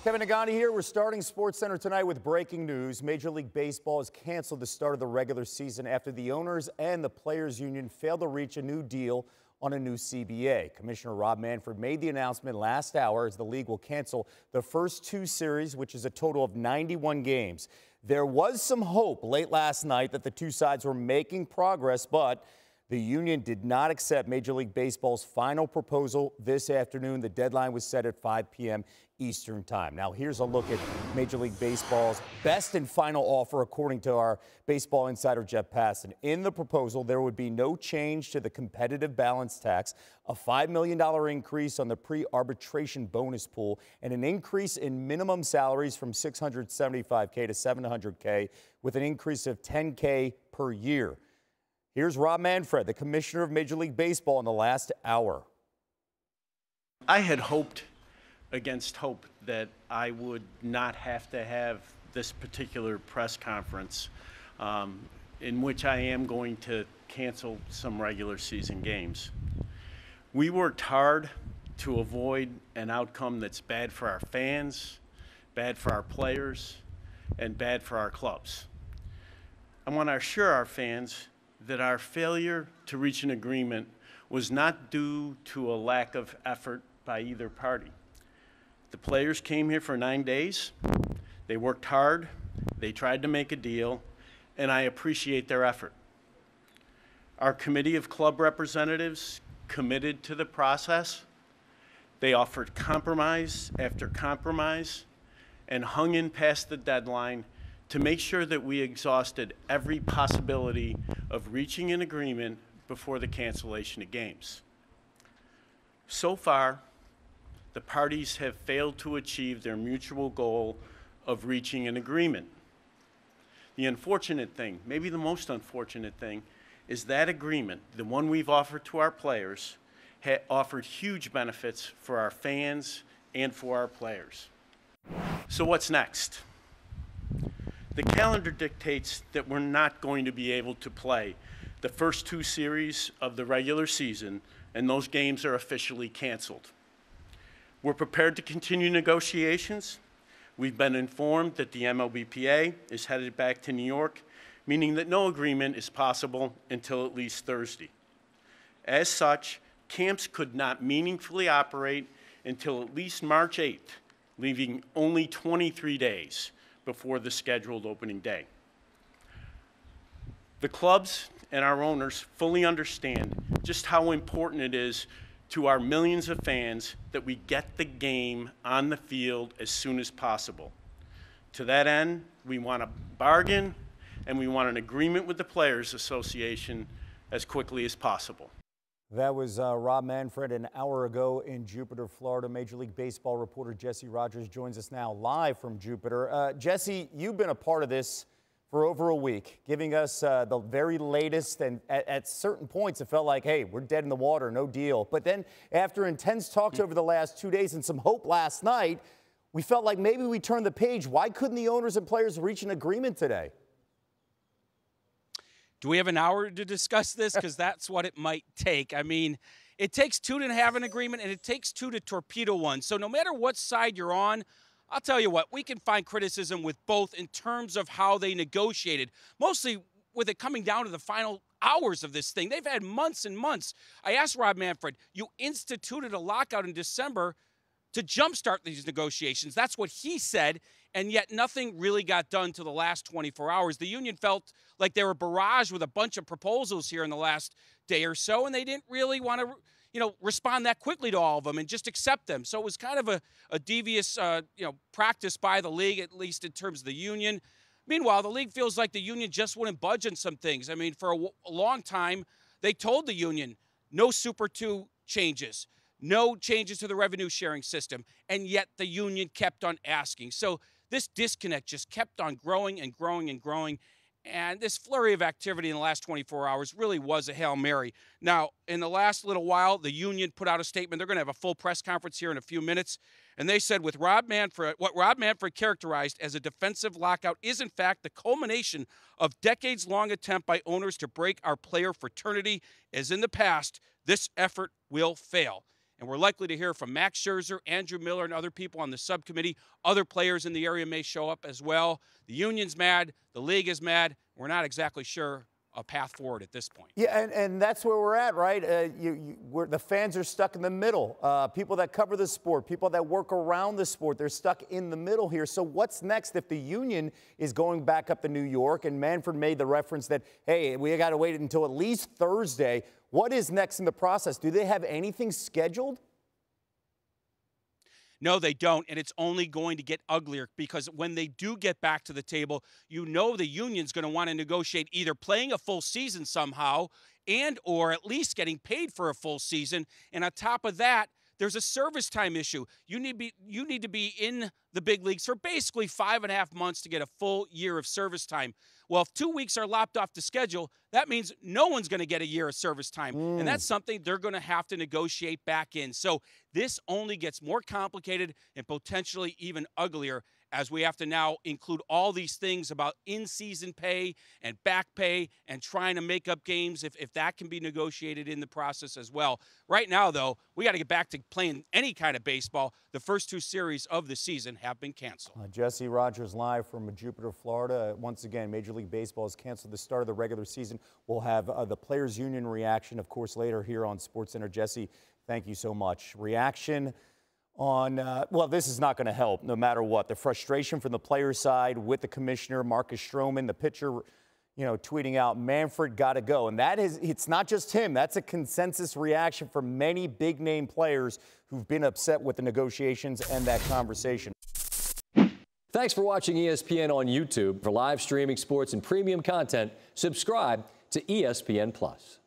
Kevin Nagani here. We're starting SportsCenter tonight with breaking news. Major League Baseball has canceled the start of the regular season after the owners and the players union failed to reach a new deal on a new CBA. Commissioner Rob Manfred made the announcement last hour as the league will cancel the first two series, which is a total of 91 games. There was some hope late last night that the two sides were making progress, but the union did not accept Major League Baseball's final proposal this afternoon. The deadline was set at 5 p.m. Eastern time. Now, here's a look at Major League Baseball's best and final offer, according to our baseball insider, Jeff Passan. In the proposal, there would be no change to the competitive balance tax, a $5 million increase on the pre-arbitration bonus pool, and an increase in minimum salaries from $675K to $700K, with an increase of $10K per year. Here's Rob Manfred, the commissioner of Major League Baseball, in the last hour. I had hoped against hope that I would not have to have this particular press conference in which I am going to cancel some regular season games. We worked hard to avoid an outcome that's bad for our fans, bad for our players, and bad for our clubs. I want to assure our fans that our failure to reach an agreement was not due to a lack of effort by either party. The players came here for 9 days. They worked hard. They tried to make a deal, and I appreciate their effort. Our committee of club representatives committed to the process. They offered compromise after compromise and hung in past the deadline to make sure that we exhausted every possibility of reaching an agreement before the cancellation of games. So far, the parties have failed to achieve their mutual goal of reaching an agreement. The unfortunate thing, maybe the most unfortunate thing, is that agreement, the one we've offered to our players, offered huge benefits for our fans and for our players. So what's next? The calendar dictates that we're not going to be able to play the first two series of the regular season, and those games are officially canceled. We're prepared to continue negotiations. We've been informed that the MLBPA is headed back to New York, meaning that no agreement is possible until at least Thursday. As such, camps could not meaningfully operate until at least March 8th, leaving only 23 days before the scheduled opening day. The clubs and our owners fully understand just how important it is to our millions of fans that we get the game on the field as soon as possible. To that end, we want a bargain and we want an agreement with the Players Association as quickly as possible. That was Rob Manfred an hour ago in Jupiter, Florida. Major League Baseball reporter Jesse Rogers joins us now live from Jupiter. Jesse, you've been a part of this for over a week, giving us the very latest, and at certain points it felt like, hey, we're dead in the water, no deal. But then after intense talks over the last 2 days and some hope last night, we felt like maybe we turned the page. Why couldn't the owners and players reach an agreement today? Do we have an hour to discuss this? Because that's what it might take. I mean, it takes two to have an agreement, and it takes two to torpedo one. So no matter what side you're on, I'll tell you what, we can find criticism with both in terms of how they negotiated, mostly with it coming down to the final hours of this thing. They've had months and months. I asked Rob Manfred, you instituted a lockout in December to jumpstart these negotiations. That's what he said, and yet nothing really got done till the last 24 hours. The union felt like they were barraged with a bunch of proposals here in the last day or so, and they didn't really want to respond that quickly to all of them and just accept them. So it was kind of a devious, practice by the league, at least in terms of the union. Meanwhile, the league feels like the union just wouldn't budge on some things. I mean, for a long time, they told the union no Super 2 changes, no changes to the revenue sharing system, and yet the union kept on asking. So this disconnect just kept on growing and growing and growing. And this flurry of activity in the last 24 hours really was a Hail Mary. Now, in the last little while, the union put out a statement. They're going to have a full press conference here in a few minutes. And they said with Rob Manfred, what Rob Manfred characterized as a defensive lockout is, in fact, the culmination of decades-long attempt by owners to break our player fraternity. As in the past, this effort will fail. and we're likely to hear from Max Scherzer, Andrew Miller, and other people on the subcommittee. Other players in the area may show up as well. The union's mad. The league is mad. We're not exactly sure a path forward at this point. Yeah, and that's where we're at, right? The fans are stuck in the middle. People that cover the sport, people that work around the sport, they're stuck in the middle here. So what's next if the union is going back up to New York? And Manfred made the reference that, hey, we got to wait until at least Thursday. What is next in the process? Do they have anything scheduled? No, they don't, and it's only going to get uglier because when they do get back to the table, you know the union's going to want to negotiate either playing a full season somehow and or at least getting paid for a full season. And on top of that, there's a service time issue. You need to be in the big leagues for basically 5.5 months to get a full year of service time. Well, if 2 weeks are lopped off the schedule, that means no one's going to get a year of service time. And that's something they're going to have to negotiate back in. So this only gets more complicated and potentially even uglier as we have to now include all these things about in-season pay and back pay and trying to make up games if that can be negotiated in the process as well. Right now, though, we got to get back to playing any kind of baseball. The first 2 series of the season have been canceled. Jesse Rogers live from Jupiter, Florida. Once again, Major League Baseball has canceled the start of the regular season. We'll have the Players Union reaction, of course, later here on SportsCenter. Jesse, thank you so much. Reaction on, well, this is not going to help no matter what. The frustration from the players' side with the commissioner, Marcus Stroman, the pitcher, tweeting out, Manfred got to go. And it's not just him. That's a consensus reaction from many big-name players who've been upset with the negotiations and that conversation. Thanks for watching ESPN on YouTube. For live streaming sports and premium content, subscribe to ESPN+.